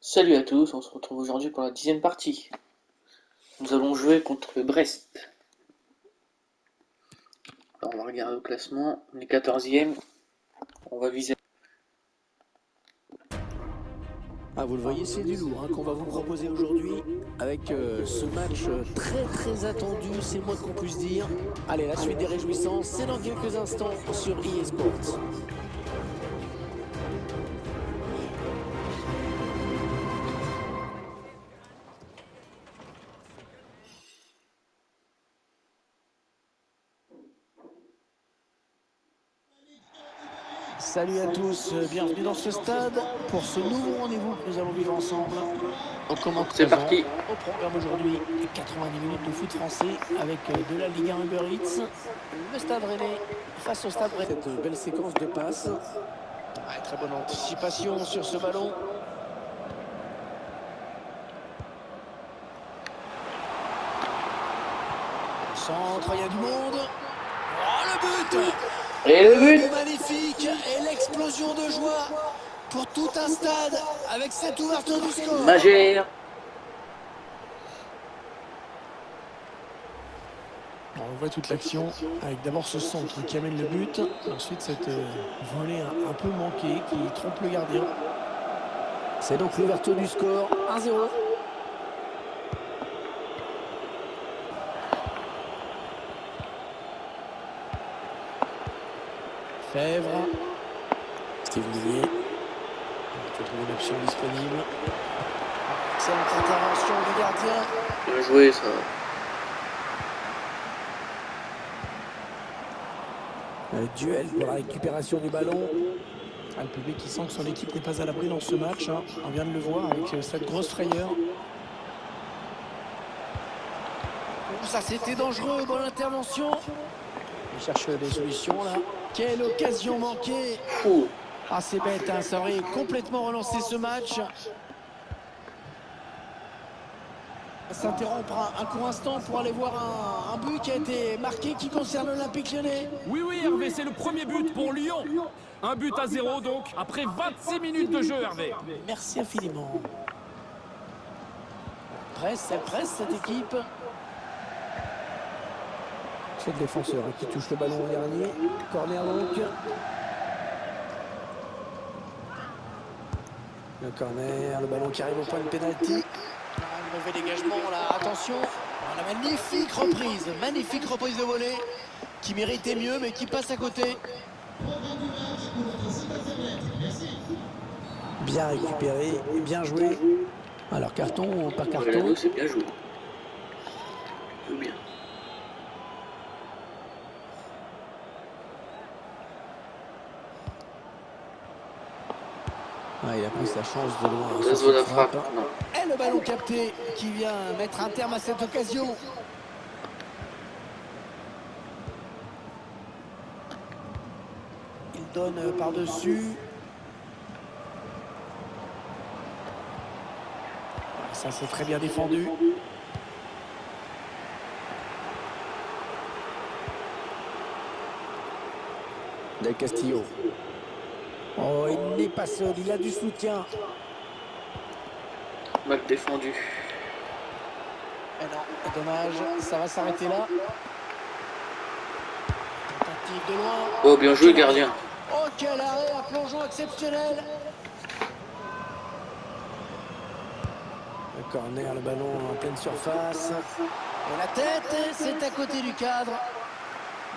Salut à tous, on se retrouve aujourd'hui pour la 10e partie. Nous allons jouer contre Brest. Alors on va regarder au classement, on est 14e, on va viser. Ah, vous le voyez, c'est du lourd qu'on va vous proposer aujourd'hui avec ce match très attendu, c'est le moins qu'on puisse dire. Allez, la suite des réjouissances, c'est dans quelques instants sur EA Sports. Salut à tous, bienvenue dans ce stade pour ce nouveau rendez-vous que nous allons vivre ensemble. On commence C'est parti. au programme aujourd'hui, 90 minutes de foot français avec de la Ligue 1 Uber Eats, le Stade Rennais face au Stade Rennais. Cette belle séquence de passes, très bonne anticipation sur ce ballon. Centre, il y a du monde. Oh, le but! Et le but! Magnifique! Et l'explosion de joie pour tout un stade avec cette ouverture du score. Magère! On voit toute l'action avec d'abord ce centre qui amène le but, ensuite cette volée un peu manquée qui trompe le gardien. C'est donc l'ouverture du score, 1-0. Fèvre. Steve Villiers. Peut-être une option disponible. Excellente intervention du gardien. Bien joué ça. Un duel pour la récupération du ballon. Le public qui sent que son équipe n'est pas à l'abri dans ce match. On vient de le voir avec cette grosse frayeur. Ça c'était dangereux, bonne intervention. Il cherche des solutions là. Quelle occasion manquée. Ah c'est bête, ça aurait complètement relancé ce match. S'interrompre un court instant pour aller voir un but qui a été marqué qui concerne l'Olympique Lyonnais. Oui Hervé, c'est le premier but pour Lyon. Un but à 0 donc, après 26 minutes de jeu Hervé. Merci infiniment. Elle presse cette équipe. C'est le défenseur qui touche le ballon au dernier. Corner donc. Le corner, le ballon qui arrive au point de pénalty. Un mauvais dégagement là, attention. La magnifique reprise de volée qui méritait mieux mais qui passe à côté. Bien récupéré, bien joué. Alors carton ou pas carton? C'est bien joué. Joue bien. Il a pris sa chance de loin. Ça se voit la frappe. Non. Et le ballon capté qui vient mettre un terme à cette occasion. Il donne par-dessus. Ça c'est très bien défendu. Del Castillo. Oh, il n'est pas seul, il a du soutien. Mal défendu. Et non, dommage, ça va s'arrêter là. Tentative de loin. Oh, bien joué gardien. Oh, quel arrêt, un plongeon exceptionnel. Le corner, le ballon en pleine surface. Et la tête, c'est à côté du cadre.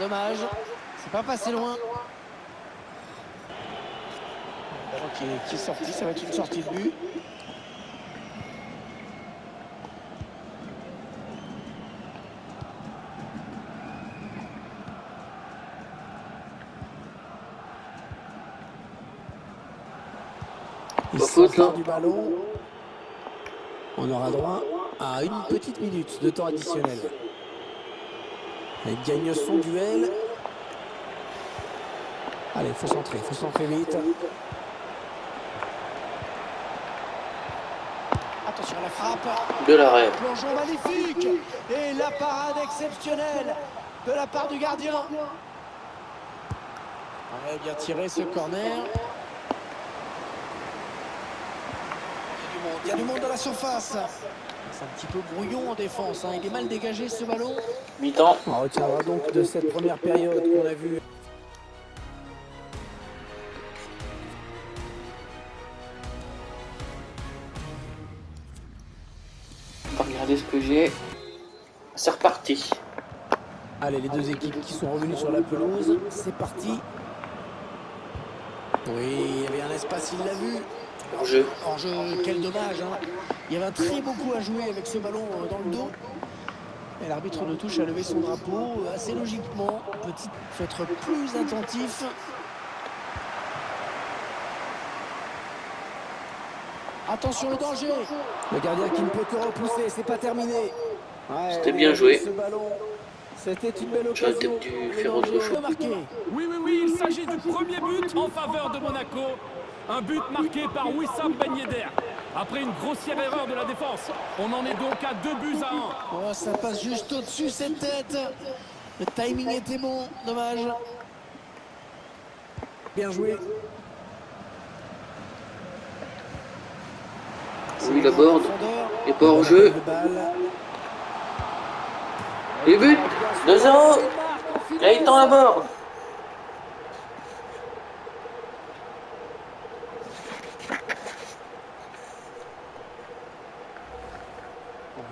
Dommage, c'est pas passé loin. Le ballon qui est sorti, ça va être une sortie de but. Il sort du ballon. On aura droit à une petite minute de temps additionnel. Il gagne son duel. Allez, il faut centrer vite. Attention à la frappe. De l'arrêt. Plongeon magnifique. Et la parade exceptionnelle de la part du gardien. Bien tiré ce corner. monte, il y a du monde dans la surface. C'est un petit peu brouillon en défense, hein. Il est mal dégagé ce ballon. Mi-temps. On retiendra donc de cette première période qu'on a vue. On va regarder ce que j'ai. C'est reparti. Allez, les deux équipes qui sont revenues sur la pelouse, c'est parti. Oui, il y avait un espace, il l'a vu. Hors-jeu. Hors-jeu, quel dommage, hein. Il y avait un très beau coup à jouer avec ce ballon dans le dos. Et l'arbitre de touche a levé son drapeau assez logiquement. Petit, faut être plus attentif. Attention le danger. Le gardien qui ne peut que repousser, c'est pas terminé. Ouais, C'était bien joué. Ce ballon, c'était une belle J'aurais occasion. peut-être dû faire autre chose. Marqué. Oui, oui, oui, il s'agit du premier but en faveur de Monaco. Un but marqué par Wissam Ben Yedder. Après une grossière erreur de la défense, on en est donc à 2-1. Oh, ça passe juste au-dessus cette tête. Le timing était bon, dommage. Bien joué. Oui, la board. Et pas hors-jeu. Et but 2-0. Là, il tend la board.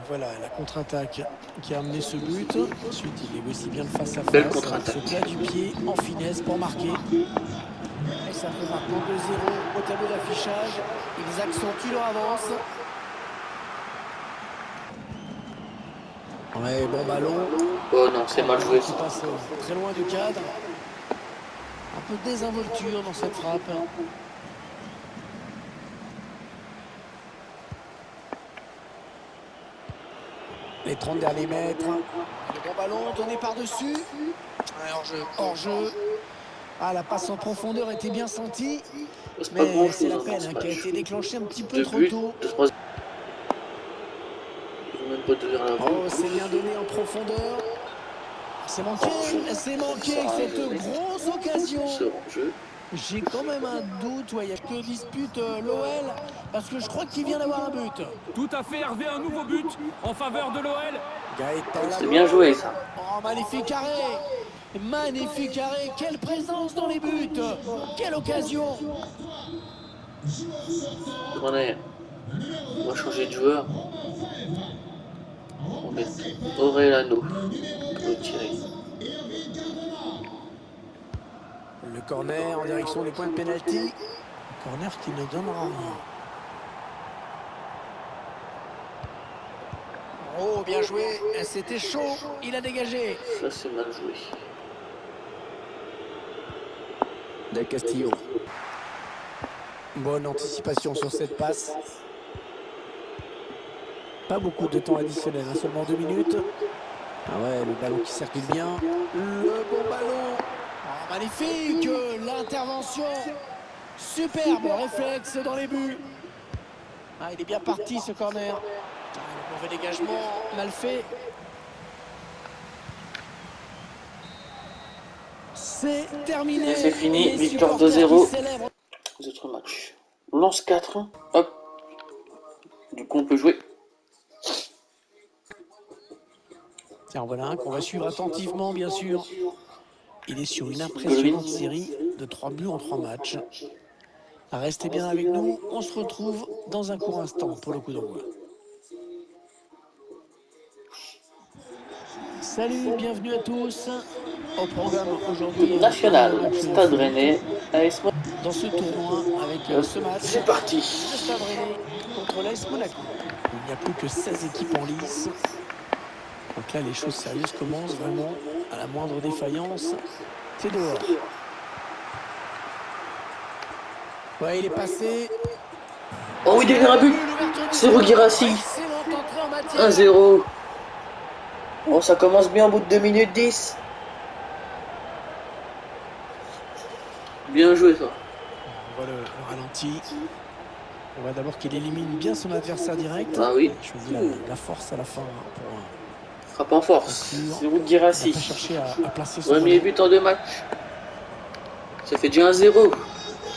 Voilà la contre-attaque qui a amené ce but. Ensuite, il est aussi bien le face-à-face. Belle contre-attaque. Ce plat du pied en finesse pour marquer. Et ça fait maintenant 2-0 au tableau d'affichage. Ils accentuent leur avance. Ouais, bon ballon. Oh non, c'est mal joué Qui ça. passe très loin du cadre. Un peu de désinvolture dans cette frappe. Les 30 derniers mètres. Le bon ballon donné par-dessus. Hors-jeu. Ah, la passe en profondeur était bien sentie. C'est pas Mais grand c'est chose la dans peine ce qui a match. été déclenchée un petit peu 2 trop buts, tôt. 2-3. Ils vont même pas devenir la Oh, c'est bien donné en profondeur. C'est manqué cette grosse occasion. Ce hors-jeu. J'ai quand même un doute, ouais, il y a que dispute l'OL, parce que je crois qu'il vient d'avoir un but. Tout à fait, Hervé, un nouveau but en faveur de l'OL. C'est bien joué ça. Oh, magnifique arrêt. Magnifique arrêt. Quelle présence dans les buts. Quelle occasion. Attendez. On va changer de joueur. On va mettre Aurelano pour le tirer. Le corner en direction des points de pénalty. Corner qui ne donnera rien. Oh, bien joué. C'était chaud. Il a dégagé. Ça c'est mal joué. Del Castillo. Bonne anticipation sur cette passe. Pas beaucoup de temps additionnel, hein, seulement 2 minutes. Ah ouais, le ballon qui circule bien. Le bon ballon. Oh, magnifique. L'intervention. Superbe réflexe dans les buts. Ah, il est bien parti ce corner. Ah, le mauvais dégagement, mal fait. C'est terminé. Et c'est fini, Les victoire supporters 2-0. qui célèbrent. Les autres matchs. On lance 4. Hop. Du coup on peut jouer. Tiens, voilà un qu'on va suivre attentivement, bien sûr. Il est sur une impressionnante série de 3 buts en 3 matchs. Restez bien avec nous. On se retrouve dans un court instant pour le coup d'envoi. Salut, bienvenue à tous. Au programme aujourd'hui, National, Stade Rennais, AS Monaco. dans ce tournoi avec ce match. C'est parti. Le Stade Rennais contre l'AS Monaco. Il n'y a plus que 16 équipes en lice. Donc là, les choses sérieuses commencent vraiment. À la moindre défaillance, c'est dehors. Ouais, il est passé. Oh il devient un but. C'est Guirassy. Excellente entrée en matière. 1-0. Oh ça commence bien au bout de 2 minutes 10. Bien joué ça. On voit le ralenti. On voit d'abord qu'il élimine bien son adversaire direct. Ah oui. Je vous dis la force à la fin pour Frappe en force. C'est Guirassy. pas chercher à placer son Premier ballon. but en 2 matchs. Ça fait déjà 1-0.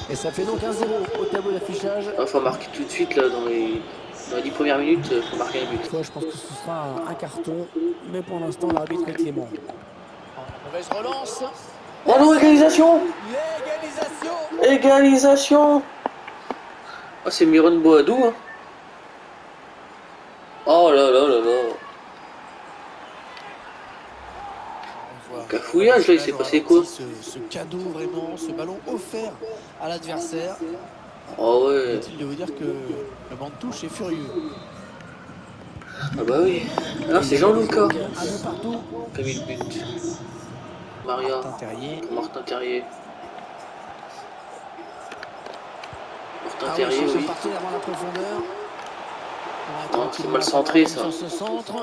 Et ça fait donc 1-0 au tableau d'affichage. Il faut marquer tout de suite là dans les 10 premières minutes, il faut marquer un but. Je pense que ce sera un carton, mais pour l'instant l'arbitre est clément. Mauvaise relance. Oh non, égalisation! L'égalisation. Égalisation! Oh, c'est Myron Boadou, hein. Oh là là là là. Cafouillage là, il s'est passé quoi? Ce cadeau vraiment, ce ballon offert à l'adversaire. Oh ouais. Inutile de vous dire que le banc de touche est furieux. Ah bah oui. Ah, c'est Jean-Luca Un peu partout. qui a mis le but. Maria. Martin Terrier. Martin Terrier, oui. Parti avant la profondeur. Non, c'est mal centré ça. Sur ce centre.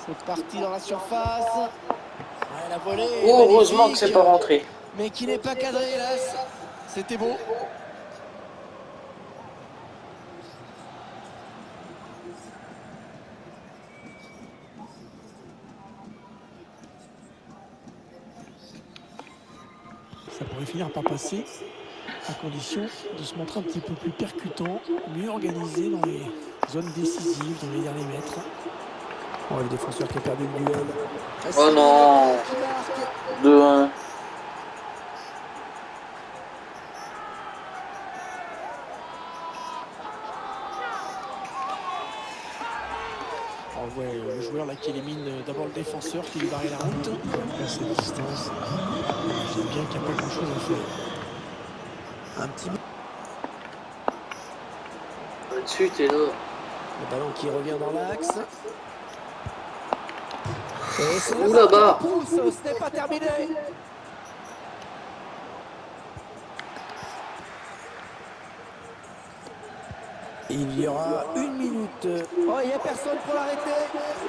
C'est parti dans la surface. Ouais, la volée. Oh, heureusement que c'est pas rentré. Mais qui n'est pas cadré, hélas. C'était beau. Ça pourrait finir par passer, à condition de se montrer un petit peu plus percutant, mieux organisé dans les zones décisives, dans les derniers mètres. Oh, le défenseur qui a perdu le duel. Oh non. 2-1. On voit le joueur là qui élimine d'abord le défenseur qui lui barrait la route. À cette distance, j'aime bien qu'il n'y a pas grand chose à faire. Un petit Là-dessus, t'es là. le ballon qui revient dans l'axe. Ouh là-bas. Ce n'est pas terminé. Il y aura 1 minute. Oh, il n'y a personne pour l'arrêter.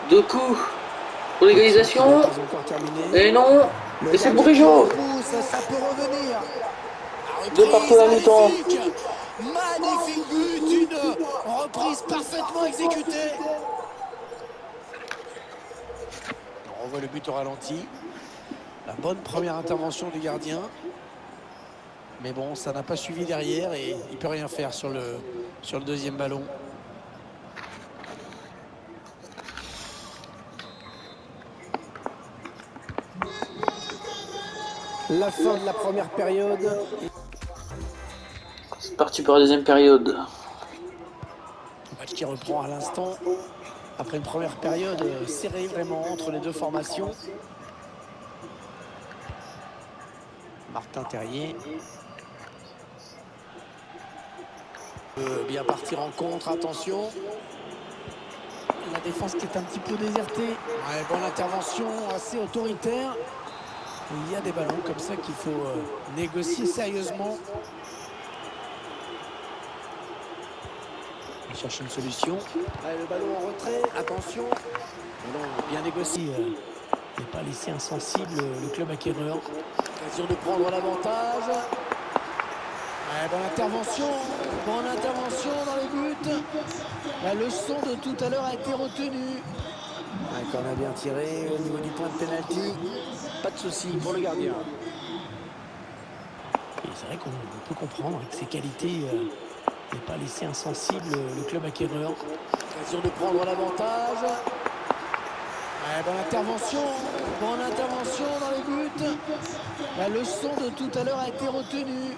2 coups pour l'égalisation. Et non. Et c'est Bourigeaud. Ça peut revenir. 2 partout à la mi-temps. Magnifique but, une reprise parfaitement exécutée. On revoit le but au ralenti. La bonne première intervention du gardien. Mais bon, ça n'a pas suivi derrière et il ne peut rien faire sur le deuxième ballon. La fin de la première période. C'est parti pour la deuxième période. Match qui reprend à l'instant. Après une première période serrée vraiment entre les deux formations. Martin Terrier. Peut bien partir en contre, attention. La défense qui est un petit peu désertée. Ouais, bonne intervention, assez autoritaire. Il y a des ballons comme ça qu'il faut négocier sérieusement. On cherche une solution. Allez, le ballon en retrait, attention. Ballon bien négocié. Ne pas laisser insensible le club acquéreur. Occasion de prendre l'avantage. Ouais, bonne intervention dans les buts. La leçon de tout à l'heure a été retenue. Ouais, quand on a bien tiré au niveau du point de pénalty. Pas de souci pour le gardien. Et c'est vrai qu'on peut comprendre avec ses qualités. Ne pas laisser insensible le club acquéreur. Occasion de prendre l'avantage. Ouais, bonne intervention dans les buts. La leçon de tout à l'heure a été retenue.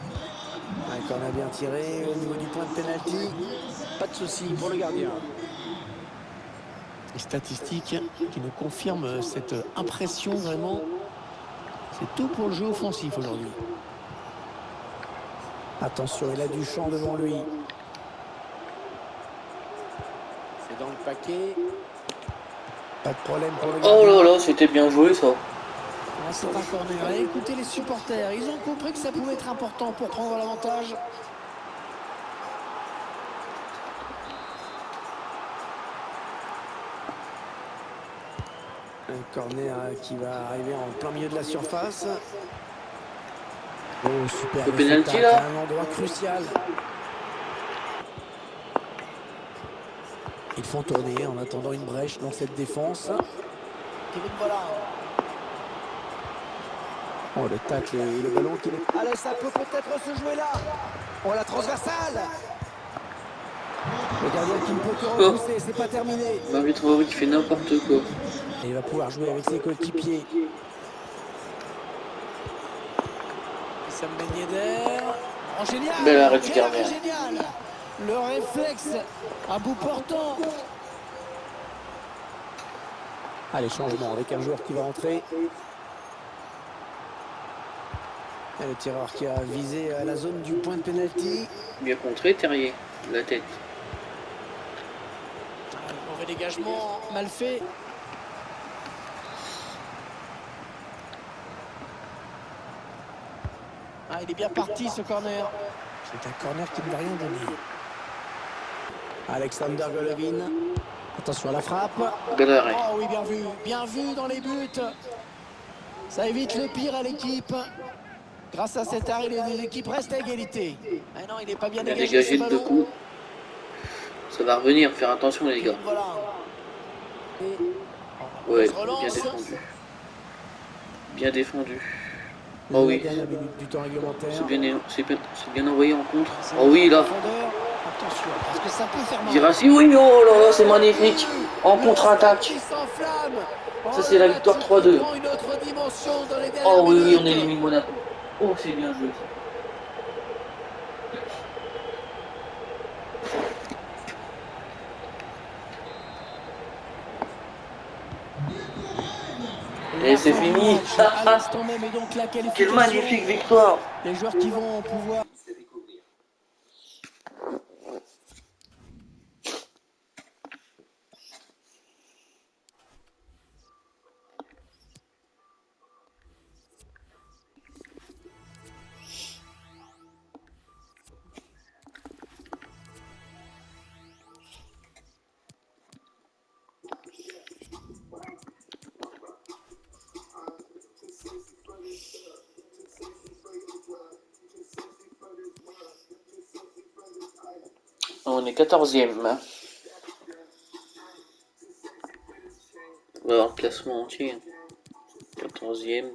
Ouais, quand on a bien tiré au niveau du point de pénalty. Pas de souci pour le gardien. Les statistiques qui nous confirment cette impression vraiment. C'est tout pour le jeu offensif aujourd'hui. Attention, il a du champ devant lui. C'est dans le paquet. Pas de problème pour le gardien. Oh là là, c'était bien joué ça. C'est un corner. Écoutez les supporters, ils ont compris que ça pouvait être important pour prendre l'avantage. Un corner qui va arriver en plein milieu de la surface. Oh, super. Le penalty là. Un endroit crucial. Ils font tourner en attendant une brèche dans cette défense. Kevin Volland. Oh, le tacle et le ballon qui est... Allez, ça peut peut-être se jouer là. Oh, la transversale. Le gardien qui ne peut que repousser, c'est pas terminé. L'arbitre qui fait n'importe quoi. Et il va pouvoir jouer avec ses coéquipiers. Wissam Ben Yedder. Oh, génial. Bel arrêt du Quel gardien. arrêt génial. Le réflexe à bout portant. Allez, changement avec un joueur qui va entrer. Et le tireur qui a visé la zone du point de pénalty. Bien contré, Terrier. La tête. Mauvais dégagement, mal fait. Ah, il est bien parti ce corner. C'est un corner qui ne va rien donner. Alexander Golovin. Attention à la frappe. Bel arrêt. Oh oui, bien vu dans les buts. Ça évite le pire à l'équipe. Grâce à cet arrêt, les deux équipes restent à égalité. Ah non, il n'est pas bien Il a dégagé dégagé ce de deux ballon. coups. Ça va revenir, faire attention les gars. Voilà. Ouais, On se relance. bien défendu. Bien défendu. La Oh oui, dernière minute du temps réglementaire. c'est bien envoyé en contre. Oh oui, là. Attention, parce que ça peut faire mal. Girassi, oui, oh là là, c'est magnifique. En contre-attaque. Qui s'enflamme. Ça, c'est la victoire 3-2. Prend une autre dimension dans les dernières Oh oui, oui, on minutes. élimine Monaco. Oh, c'est bien joué. Et c'est fini. À l'instant même, et donc la qualification. Quelle magnifique victoire. Les joueurs qui vont pouvoir... On est 14e. On va avoir le classement entier. 14e.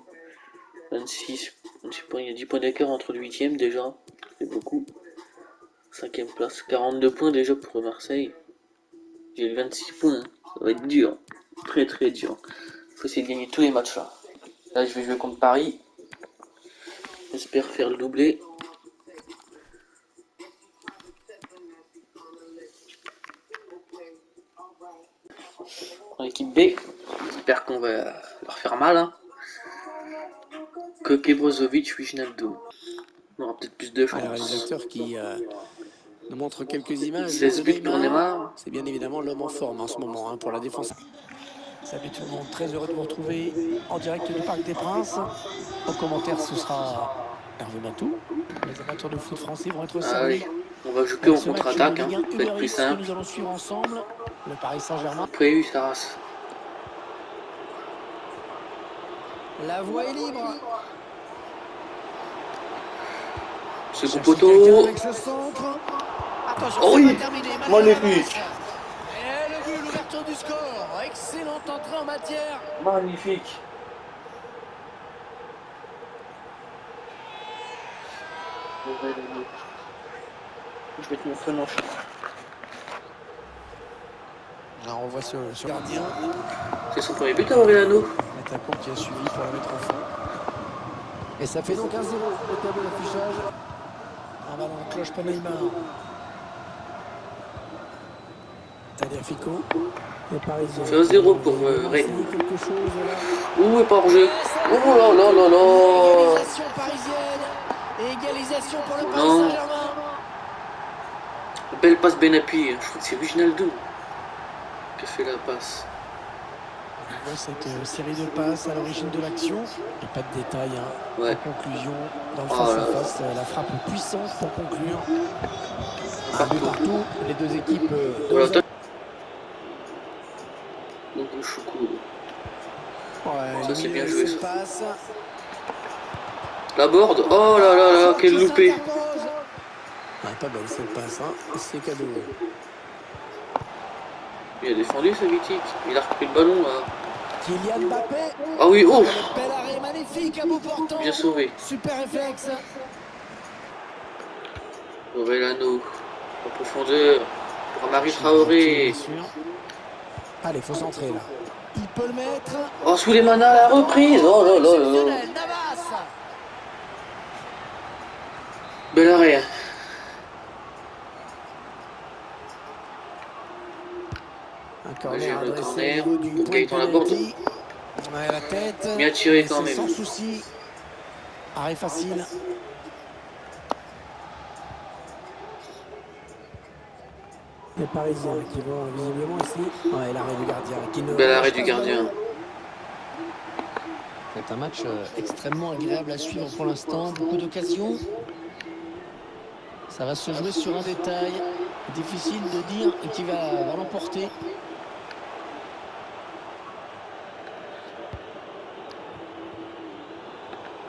26 points. Il y a 10 points d'écart entre le 8e déjà. C'est beaucoup. 5e place. 42 points déjà pour Marseille. J'ai 26 points. Ça va être dur. Très très dur. Il faut essayer de gagner tous les matchs là. Là je vais jouer contre Paris. J'espère faire le doublé. L'équipe B, j'espère qu'on va leur faire mal. Hein. Koke, Brozovic, Wijnaldum. On aura peut-être plus de Le chance. réalisateur qui nous montre quelques images 16 de buts pour Neymar. C'est bien évidemment l'homme en forme en ce moment hein, pour la défense. Salut tout le monde, très heureux de vous retrouver en direct du Parc des Princes. En commentaire, ce sera Hervé Matou. Les amateurs de foot français vont être servis. Allez, on va jouer que en contre-attaque. Hein. Ça va être plus simple. Nous allons suivre ensemble le Paris Saint-Germain. Prévu, ça race. La voie est libre. Second Cherche quelqu'un poteau. avec ce centre. Attention, Oh c'est oui, pas terminé. magnifique. Et le but, l'ouverture du score. Excellente entrée en matière. Magnifique. Je vais te montrer mon chat. Là, on voit sur le gardien. C'est son premier but à Aurélano. L'attaquant qui a suivi pour la mettre au fond. Et ça fait donc 1-0 au tableau d'affichage. Un ballon de cloche pour Neymar. Tagliafico. Les Parisiens. C'est 1-0 pour Rennes. Quelque chose là. Ouh, et pas hors-jeu. Oh là là là là. Égalisation parisienne. Et égalisation pour le Paris Non. Saint-Germain. Belle passe Benapi. Je crois que c'est Wijnaldum qui a fait la passe. On voit cette série de passes à l'origine de l'action. Et pas de détails. Hein. Ouais. En conclusion, dans le Oh là là. face-à-face, la frappe puissante pour conclure. Un but partout. Les deux équipes. Voilà, donc Choukou. Ça, c'est bien joué, ça. Passe. La board. Oh là là là, quel loupé. Ah, pas belle cette passe, hein. C'est cadeau. Il a défendu ce Vitic. Il a repris le ballon là. Kylian Mbappé. Ah oui, oh, Bel arrêt magnifique à bout portant. bien sauvé. Super réflexe. Orellano. En profondeur. Pour Amari Traoré. Bien sûr. Allez, faut centrer là. Il peut le mettre. Oh, Souleymana à la reprise. Oh là là là. Exceptionnel, Navas. Bel arrêt. Un Ouais, corner j'ai le adressé corner. au niveau du Pour point Gaëtan de Laborde. penalty. Ouais, la tête. Bien tiré Mais quand c'est même. sans souci. Arrêt facile. Les Parisiens qui vont visiblement ici. Ouais, l'arrêt du gardien. Qui ne Bel relâche arrêt pas du ce gardien. ballon. C'est un match extrêmement agréable à suivre pour l'instant. Beaucoup d'occasions. Ça va se jouer sur un détail. Difficile de dire qui va l'emporter.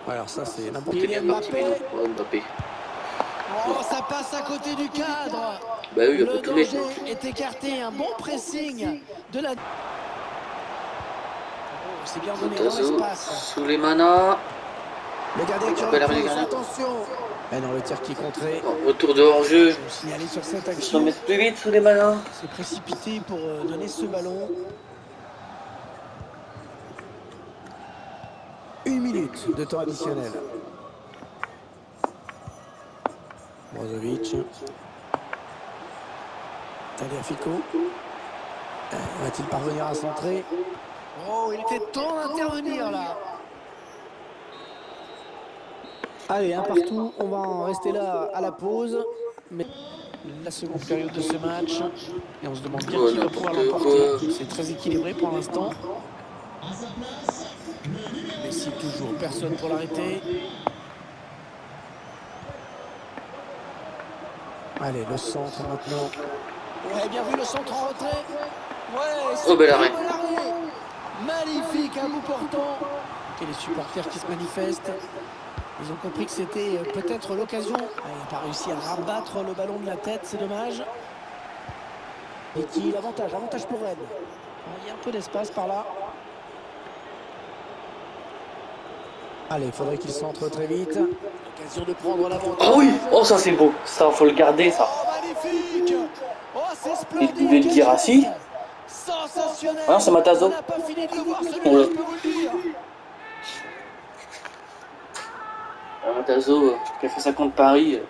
Alors ça c'est n'importe T'es bien Kylian parti, Mbappé. Minou. Oh, Mbappé. Oh, ça passe à côté du cadre. Bah oui, il a Le pas tout mettre. danger est écarté. Un bon pressing de la... Oh, c'est bien donné dans Tazo. l'espace. Souleymana. Le gardien qui Bel arrêt du repousse, gardien. attention. Eh non, le tir qui est contré. Oh, retour de hors-jeu. Je vais signaler sur cette Il faut action. mettre plus vite, Souleymana. C'est précipité pour donner ce ballon. 1 minute de temps additionnel. Brozovic. Tagliafico. Va-t-il parvenir à centrer? Oh, il était temps d'intervenir là. Allez, un partout. On va en rester là à la pause. Mais la seconde période de ce match. Et on se demande bien Oh, qui va pouvoir n'importe l'emporter. quoi. C'est très équilibré pour l'instant. Messi toujours, personne pour l'arrêter. Allez, le centre maintenant. Ouais, bien vu le centre en retrait. Ouais, Oh, bel arrêt. bel arrêt. Magnifique à bout portant. Et les supporters qui se manifestent. Ils ont compris que c'était peut-être l'occasion. Ah, il n'a pas réussi à rabattre le ballon de la tête, c'est dommage. Et qui l'avantage, avantage pour Rennes. Il y a un peu d'espace par là. Allez, il faudrait qu'il centre très vite. Occasion de prendre l'avantage. Ah oui. Oh, ça c'est beau. Ça, faut le garder, ça. Oh, magnifique. Oh, c'est splendide. Il pouvait le dire assis. Sensationnel. Ah non, c'est Matazo. On n'a pas fini de le voir celui-là, Ouais. je peux vous le dire. Tazo, qui a fait ça contre Paris.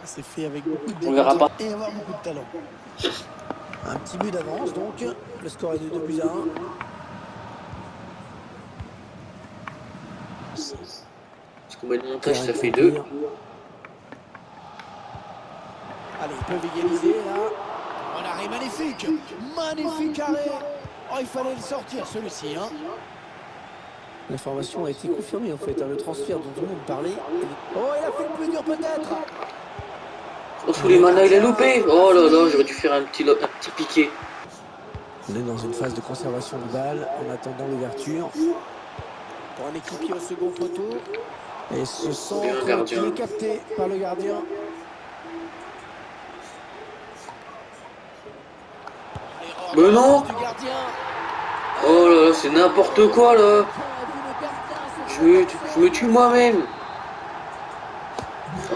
C'est fait avec beaucoup de On verra pas. et avoir beaucoup de talent. Un petit but d'avance donc. Le score est de 2-1. Parce qu'on met le montage, ça fait 2. Allez, ils peuvent égaliser là. Un arrêt magnifique. Magnifique arrêt. Oh, il fallait le sortir celui-ci. Hein. L'information a été confirmée en fait. Le transfert dont tout le monde parlait. Oh, il a fait le plus dur peut-être. Oh, Souleymana, il a loupé. Oh là là, j'aurais dû faire un petit piqué. On est dans une phase de conservation de balle en attendant l'ouverture. Pour un équipier au second poteau. Et ce centre Bien, gardien. qui est capté par le gardien. L'erreur Mais de la non. passe du gardien. Oh là là, c'est n'importe quoi là. Ah, vu le gardien se Je me tue moi-même.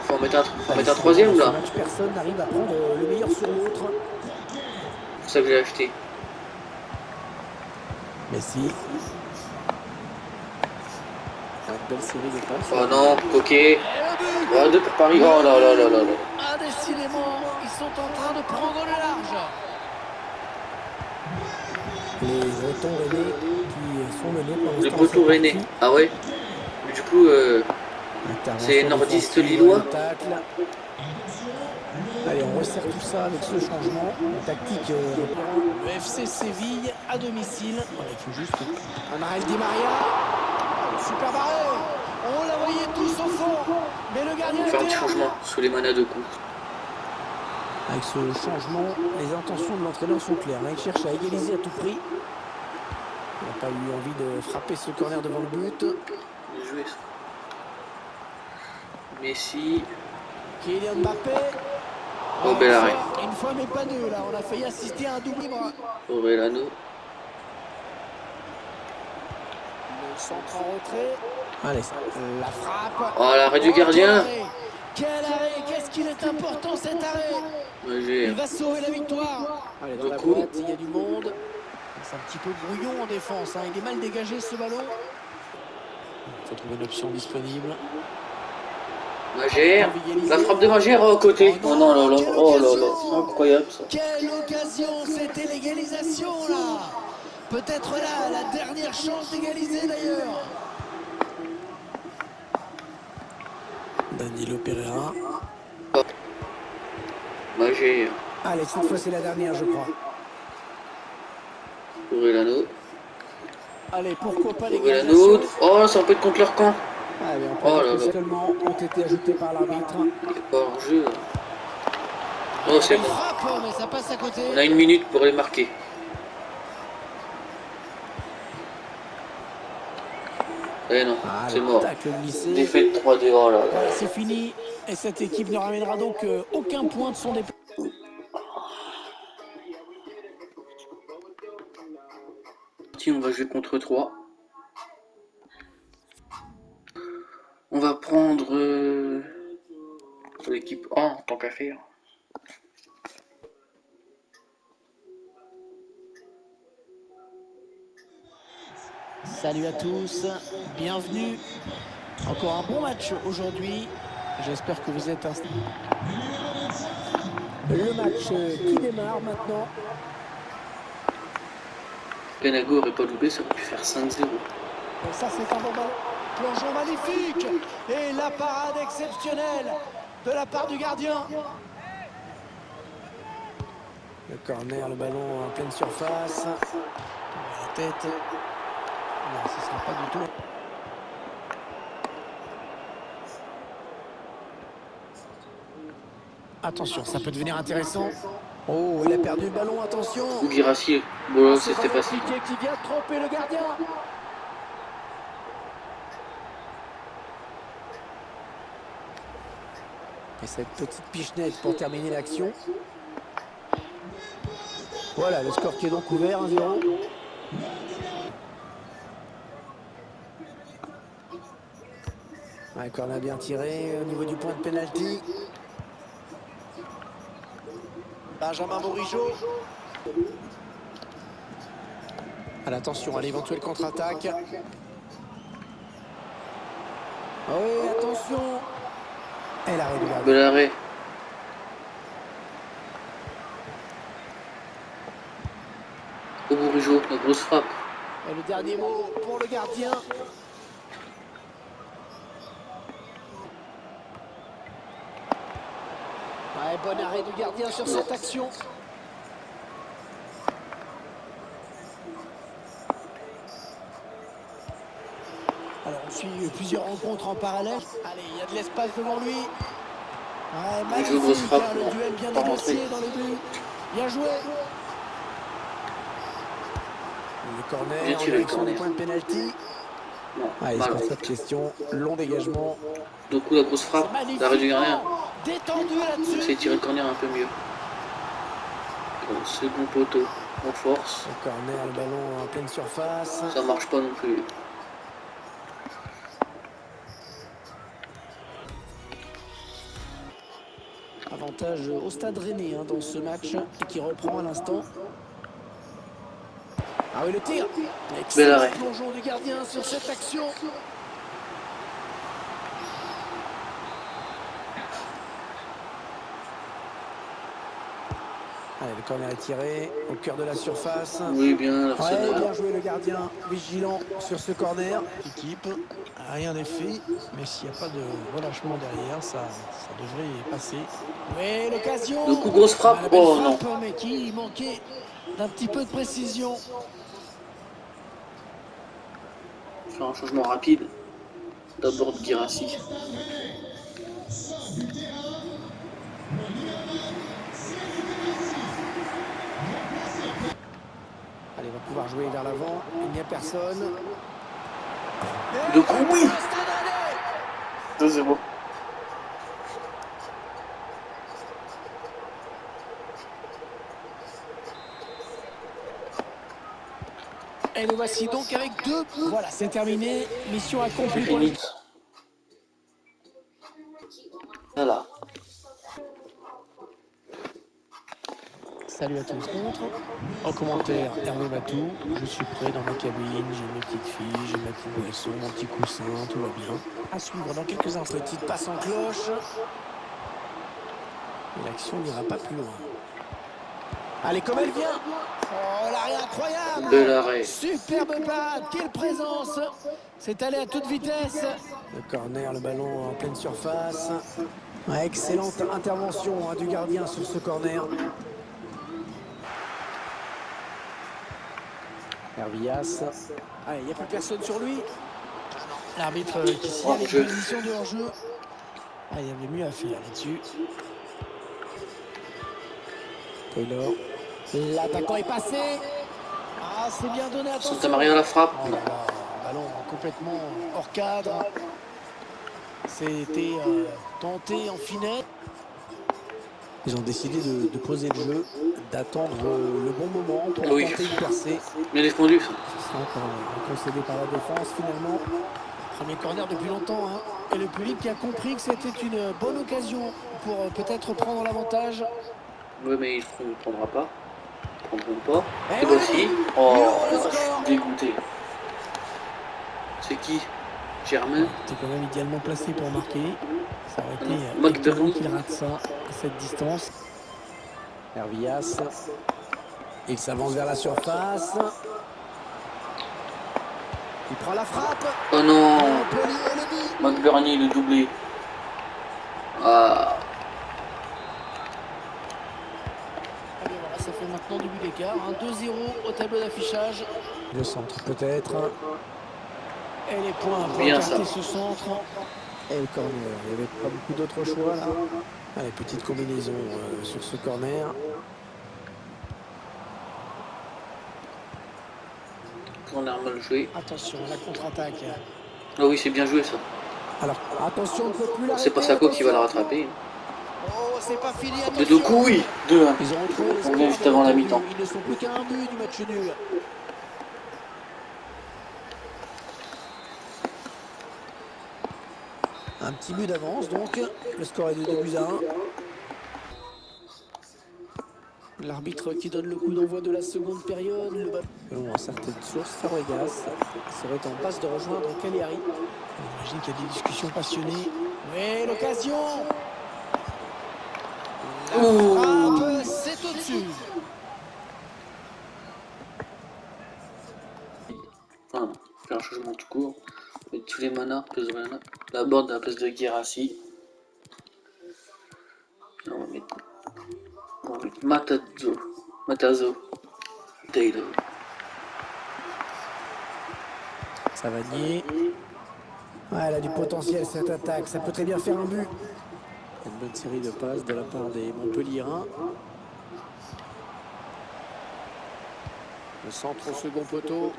Faut en mettre un troisième Dans là. ce match, personne n'arrive à prendre le meilleur sur l'autre. C'est pour ça que j'ai acheté. Messi. Une belle série de passes. Oh non, ok. Et le but. 3-2 pour Paris. Oh là là là là là. Ah, décidément, ils sont en train de prendre le large. Les Bretons rennais qui sont menés pour Le l'instant. Breton Rennais. Ah ouais. Du coup, c'est nordiste lillois. Allez, on resserre tout ça avec ce changement. Une tactique Le FC Séville à domicile. avec juste Un arrêt de Di Maria. Super barré. On la voyait tous au fond. Mais le gardien On fait un était petit là. changement sous les manas de coup. avec ce changement, les intentions de l'entraîneur sont claires. Là, il cherche à égaliser à tout prix. Il n'a pas eu envie de frapper ce corner devant le but. Bien joué ça. Messi. Kylian Mbappé. Oh, bel arrêt. Une fois mais pas deux là, on a failli assister à un double libre. Orellano. Le centre en retrait. Allez, la frappe. Oh, l'arrêt du gardien. Quel arrêt, qu'est-ce qu'il est important cet arrêt. Il va sauver la victoire. Allez, dans la boîte, il y a du monde. C'est un petit peu brouillon en défense, hein. Il est mal dégagé ce ballon. Il faut trouver une option disponible. Magère. La frappe de Magère à côté. Oh non, là, là. Oh là là, c'est incroyable ça. Quelle occasion, c'était l'égalisation là. Peut-être là, la dernière chance d'égaliser d'ailleurs. Danilo Pereira. Magère. Allez, cette fois c'est la dernière je crois. Orellano. Allez, pourquoi pas Orellano. Oh, ça peut être contre leur camp. Allez, on peut dire que seulement ont été ajoutés par l'arbitre. Il n'est pas hors jeu. Oh, c'est bon. Mais ça passe à côté. On a 1 minute pour les marquer. Eh non, c'est mort. Défaite 3-2. Oh là là. Voilà, c'est fini. Et cette équipe ne ramènera donc aucun point de son départ. On va jouer contre 3. On va prendre l'équipe A en tant qu'à faire. Salut à tous, bienvenue. Encore un bon match aujourd'hui. J'espère que vous êtes installés. Le match qui démarre maintenant. Penago aurait pas loupé, ça aurait pu faire 5-0. Et ça c'est un bon ballon. Plongeon magnifique. Et la parade exceptionnelle de la part du gardien. Le corner, le ballon en pleine surface. La tête. Non, ce ne sera pas du tout. Attention, ça peut devenir intéressant. Oh, il a perdu le ballon, attention. Guirassy, bon, c'était facile. Qui vient tromper le gardien. Et cette petite pichenette pour terminer l'action. Voilà, le score qui est donc ouvert, 1-0. Ouais, corner bien tiré au niveau du point de pénalty. Benjamin Bourigeaud. Attention à l'éventuelle contre-attaque. Oh oui, attention. Et l'arrêt du gardien. Bel arrêt. Au Bourigeaud, la grosse frappe. Et le dernier mot pour le gardien. Ouais, bon arrêt du gardien sur cette action. Alors on suit plusieurs rencontres en parallèle. Allez, il y a de l'espace devant lui. Ouais, magnifique, le duel bien négocié dans le but. Bien joué. Le corner en direction des points de pénalty. Allez, c'est pour cette question. Long dégagement. Du coup, la grosse frappe, l'arrêt du gardien. Détendu là-dessus. Essaye de tirer le corner un peu mieux. Second poteau, on force. Le corner, le ballon en pleine surface. Ça marche pas non plus. Avantage au Stade Rennais dans ce match qui reprend à l'instant. Ah oui, le tir. Bel arrêt. Plongeon du gardien sur cette action. Allez, le corner est tiré au cœur de la surface. Oui, bien, ouais, bien joué le gardien, vigilant sur ce corner. Équipe, rien n'est fait, mais s'il n'y a pas de relâchement derrière, ça devrait passer. Oui, l'occasion. Du coup, grosse frappe. Oh non. Mais qui manquait d'un petit peu de précision. Faire un changement rapide. D'abord de Guirassy. Allez, on va pouvoir jouer vers l'avant. Il n'y a personne. De coup, oui. 2-0. Et nous voici donc avec 2. Voilà, c'est terminé. Mission accomplie. C'est fini. Voilà. Salut à tous. En commentaire, Hervé Matou. Je suis prêt dans ma cabine. J'ai mes petites filles, j'ai ma petite boisson, mon petit coussin, tout va bien. À suivre dans quelques instants. Petite passe en cloche. Et l'action n'ira pas plus loin. Allez, comme elle vient. Oh, l'arrêt incroyable. De l'arrêt. Superbe parade. Quelle présence. C'est allé à toute vitesse. Le corner, le ballon en pleine surface. Ouais, excellente intervention du gardien sur ce corner. Hervillas. Allez, il n'y a plus personne sur lui. L'arbitre qui signale les positions de hors-jeu. Ah, il y avait mieux à faire là-dessus. Taylor. L'attaquant est passé. Ah, c'est bien donné. Attention. Santa Maria la frappe. Oh là là, ballon complètement hors cadre. C'était tenté en finesse. Ils ont décidé de poser le jeu, d'attendre le bon moment pour tenter une percée. Bien défendu ça. C'est encore concédé par la défense finalement. Premier corner depuis longtemps. Hein. Et le public qui a compris que c'était une bonne occasion pour peut-être prendre l'avantage. Oui, mais il ne prendra pas. Ils ne prendront pas. Et voici. Oh, je suis dégoûté. C'est qui? Germain. C'est quand même idéalement placé pour marquer. Ça aurait été McBurney qu'il rate ça à cette distance. Hervillas. Il s'avance vers la surface. Il prend la frappe. Oh non. McBurney le doublé. Ah. Allez, voilà, ça fait maintenant du but d'écart. 2-0 au tableau d'affichage. Le centre peut-être. Et les points pour écarter ce centre. Et le corner. Il n'y avait pas beaucoup d'autres choix là. Allez, petite combinaison sur ce corner. Corner mal joué. Attention, la contre-attaque. Ah oui, c'est bien joué ça. Alors, attention, on ne peut plus l'arrêter. C'est pas Sako qui va la rattraper. Oh, c'est pas fini. De deux coups, oui. 2-1. Ils ont retrouvé les On vient juste avant la mi-temps. Ils ne sont plus qu'à un but du match nul. Un petit but d'avance, donc le score est de 2-1. L'arbitre qui donne le coup d'envoi de la seconde période. Selon certaines sources, Fabregas serait en passe de rejoindre Cagliari. On imagine qu'il y a des discussions passionnées. Oui, l'occasion. La frappe, c'est au-dessus. Enfin, faire un changement tout court. Mettre tous les manas, la borde à la place de Guérassi. On va mettre Matazo, Taylor. Savanier. Ouais, elle a du potentiel cette attaque, ça peut très bien faire un but. Une bonne série de passes de la part des Montpelliérains. Le centre au second poteau.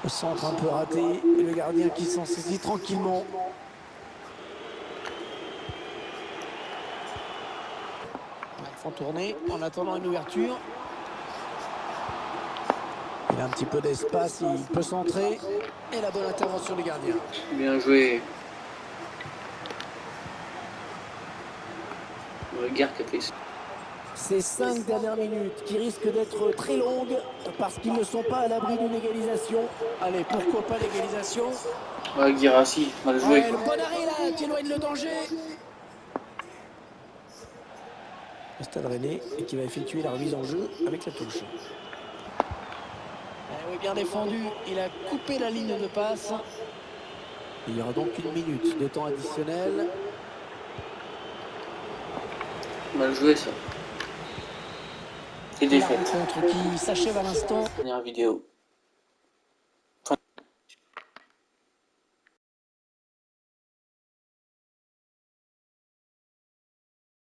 Le centre un peu raté. Et le gardien qui s'en saisit tranquillement. Ils font tourner en attendant une ouverture. Il a un petit peu d'espace, il peut centrer. Et la bonne intervention du gardien. Bien joué. Regarde qui a fait ça. Ces 5 dernières minutes qui risquent d'être très longues parce qu'ils ne sont pas à l'abri d'une égalisation. Allez, pourquoi pas l'égalisation? Ouais, Guérassi, mal joué. Ouais, le bon arrêt là, qui éloigne le danger. Le Stade Rennais et qui va effectuer la remise en jeu avec la touche. Oui, bien défendu, il a coupé la ligne de passe. Il y aura donc 1 minute de temps additionnel. Mal joué ça. Et défaite. La rencontre qui s'achève à l'instant. Dernière vidéo.